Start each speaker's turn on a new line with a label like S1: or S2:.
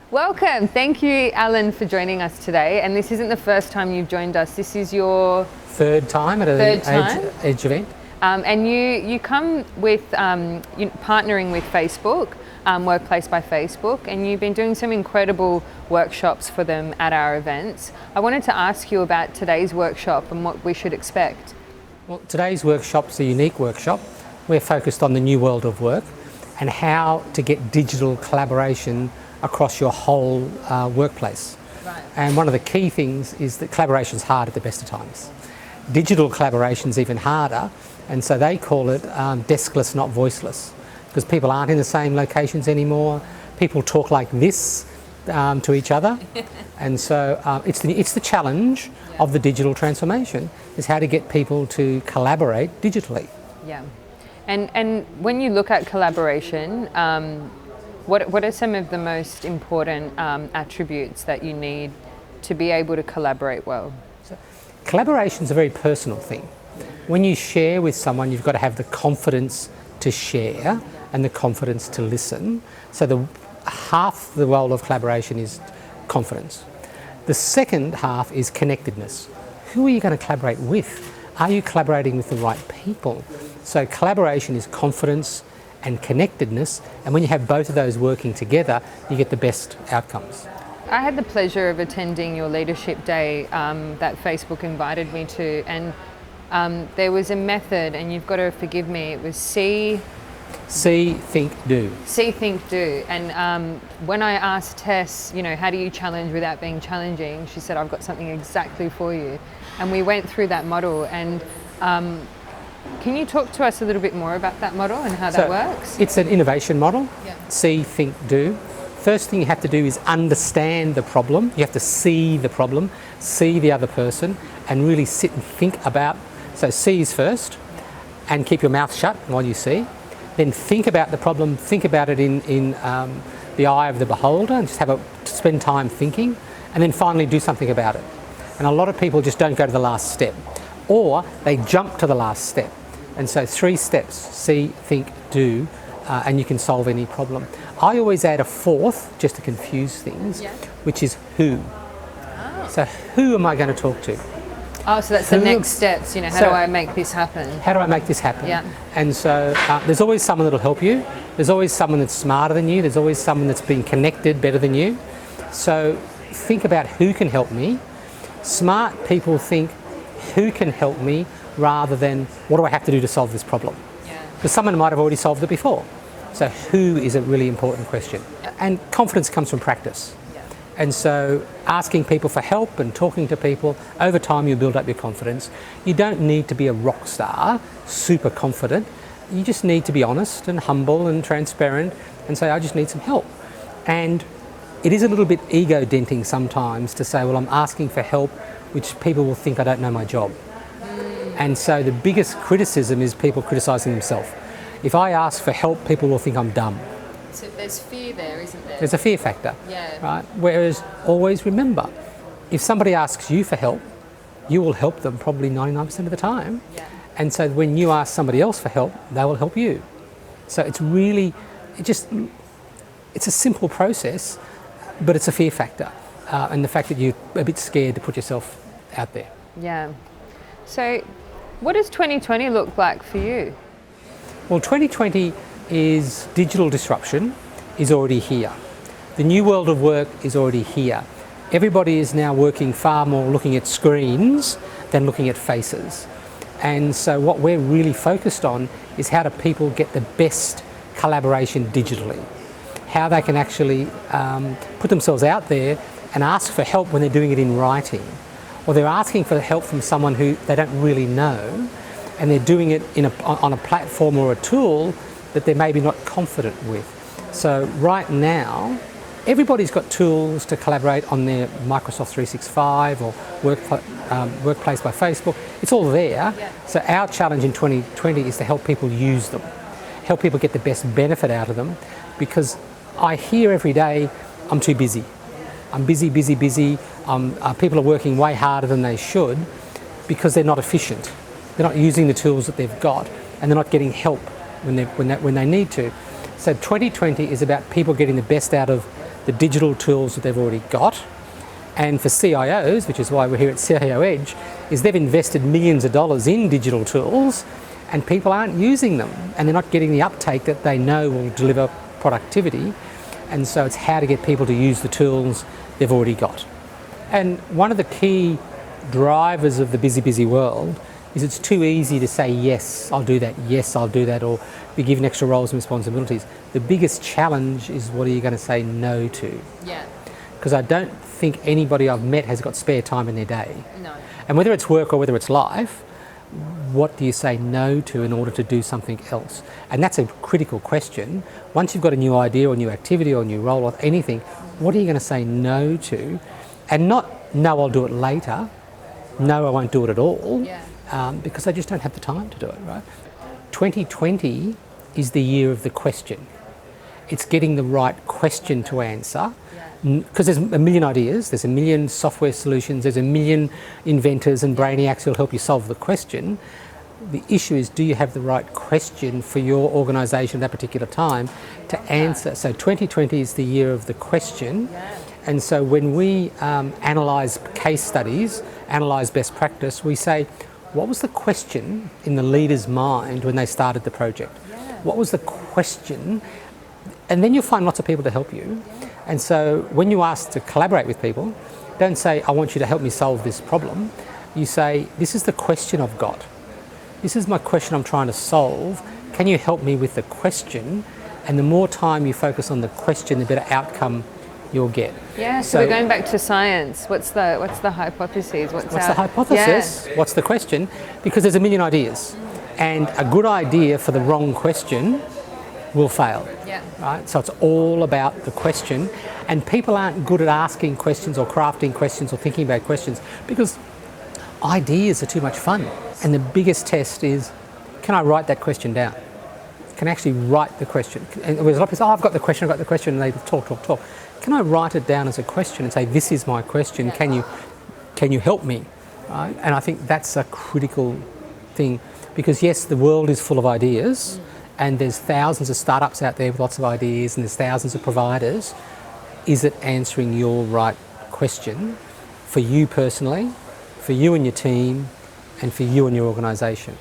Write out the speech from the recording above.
S1: Welcome. Thank you, Alan, for joining us today. And this isn't the first time you've joined us. This is your
S2: third time at an Edge event.
S1: And you come with partnering with Facebook, Workplace by Facebook, and you've been doing some incredible workshops for them at our events. I wanted to ask you about today's workshop and what we should expect.
S2: Well, today's workshop's a unique workshop. We're focused on the new world of work and how to get digital collaboration across your whole workplace.
S1: Right.
S2: And one of the key things is that collaboration's hard at the best of times. Digital collaboration's even harder, and so they call it deskless, not voiceless, because people aren't in the same locations anymore. People talk like this to each other, and so it's the challenge of the digital transformation, is how to get people to collaborate digitally.
S1: Yeah, and when you look at collaboration, what are some of the most important attributes that you need to be able to collaborate well?
S2: Collaboration is a very personal thing. When you share with someone, you've got to have the confidence to share and the confidence to listen. So half the role of collaboration is confidence. The second half is connectedness. Who are you going to collaborate with? Are you collaborating with the right people? So collaboration is confidence and connectedness, and when you have both of those working together, you get the best outcomes.
S1: I had the pleasure of attending your Leadership Day that Facebook invited me to, and there was a method, and you've got to forgive me, it was See,
S2: Think, Do.
S1: See, Think, Do. And when I asked Tess, how do you challenge without being challenging, she said, I've got something exactly for you. And we went through that model, and can you talk to us a little bit more about that model and how that works?
S2: It's an innovation model.
S1: Yeah.
S2: See, Think, Do. First thing you have to do is understand the problem. You have to see the problem, see the other person, and really sit and think about. So see is first, and keep your mouth shut while you see. Then think about the problem, think about it in the eye of the beholder, and just spend time thinking, and then finally do something about it. And a lot of people just don't go to the last step, or they jump to the last step. And so 3 steps: see, think, do, and you can solve any problem. I always add a 4th, just to confuse things, which is who. Oh. So who am I going to talk to?
S1: Oh, so that's the next steps, how do I make this happen?
S2: How do I make this happen?
S1: Yeah.
S2: And so there's always someone that'll help you. There's always someone that's smarter than you. There's always someone that's been connected better than you. So think about who can help me. Smart people think who can help me rather than what do I have to do to solve this problem? Because someone might have already solved it before. So who is a really important question. And confidence comes from practice. And so asking people for help and talking to people, over time you build up your confidence. You don't need to be a rock star, super confident. You just need to be honest and humble and transparent and say, I just need some help. And it is a little bit ego denting sometimes to say, well, I'm asking for help, which people will think I don't know my job. And so the biggest criticism is people criticising themselves. If I ask for help, people will think I'm dumb.
S1: So there's fear there, isn't there?
S2: There's a fear factor,
S1: yeah.
S2: Right? Whereas always remember, if somebody asks you for help, you will help them probably 99% of the time.
S1: Yeah.
S2: And so when you ask somebody else for help, they will help you. So it's really, it's a simple process, but it's a fear factor. And the fact that you're a bit scared to put yourself out there.
S1: Yeah. So what does 2020 look like for you?
S2: Well, 2020 is digital disruption is already here. The new world of work is already here. Everybody is now working far more looking at screens than looking at faces. And so what we're really focused on is how do people get the best collaboration digitally. How they can actually put themselves out there and ask for help when they're doing it in writing. Or they're asking for help from someone who they don't really know, and they're doing it on a platform or a tool that they're maybe not confident with. So right now, everybody's got tools to collaborate on their Microsoft 365 or Workplace by Facebook. It's all there.
S1: Yeah.
S2: So our challenge in 2020 is to help people use them, help people get the best benefit out of them, because I hear every day, I'm too busy. I'm busy. People are working way harder than they should because they're not efficient. They're not using the tools that they've got, and they're not getting help when they need to. So 2020 is about people getting the best out of the digital tools that they've already got. And for CIOs, which is why we're here at CIO Edge, is they've invested millions of dollars in digital tools and people aren't using them and they're not getting the uptake that they know will deliver productivity. And so it's how to get people to use the tools they've already got. And one of the key drivers of the busy world is it's too easy to say, yes, I'll do that, yes, I'll do that, or be given extra roles and responsibilities. The biggest challenge is what are you going to say no to?
S1: Yeah.
S2: Because I don't think anybody I've met has got spare time in their day.
S1: No.
S2: And whether it's work or whether it's life, what do you say no to in order to do something else? And that's a critical question. Once you've got a new idea or new activity or new role or anything, what are you going to say no to? And not, no, I'll do it later. No, I won't do it at all.
S1: Yeah.
S2: Because I just don't have the time to do it, right? 2020 is the year of the question. It's getting the right question to answer. Because there's a million ideas, there's a million software solutions, there's a million inventors and brainiacs who'll help you solve the question. The issue is, do you have the right question for your organisation at that particular time to answer? So 2020 is the year of the question. And so when we analyse case studies, analyse best practice, we say, what was the question in the leader's mind when they started the project? What was the question? And then you'll find lots of people to help you. And so when you ask to collaborate with people, don't say, I want you to help me solve this problem. You say, this is the question I've got. This is my question I'm trying to solve. Can you help me with the question? And the more time you focus on the question, the better outcome you'll get.
S1: Yeah, so we're going back to science. What's the hypothesis? What's
S2: the hypothesis? Yeah. What's the question? Because there's a million ideas. And a good idea for the wrong question will fail.
S1: Yeah.
S2: Right? So it's all about the question. And people aren't good at asking questions or crafting questions or thinking about questions because ideas are too much fun. And the biggest test is, can I write that question down? Can I actually write the question? And there's a lot of people say, I've got the question, and they talk. Can I write it down as a question and say, this is my question, can you help me? Right? And I think that's a critical thing because yes, the world is full of ideas and there's thousands of startups out there with lots of ideas and there's thousands of providers. Is it answering your right question for you personally, for you and your team, and for you and your organisation?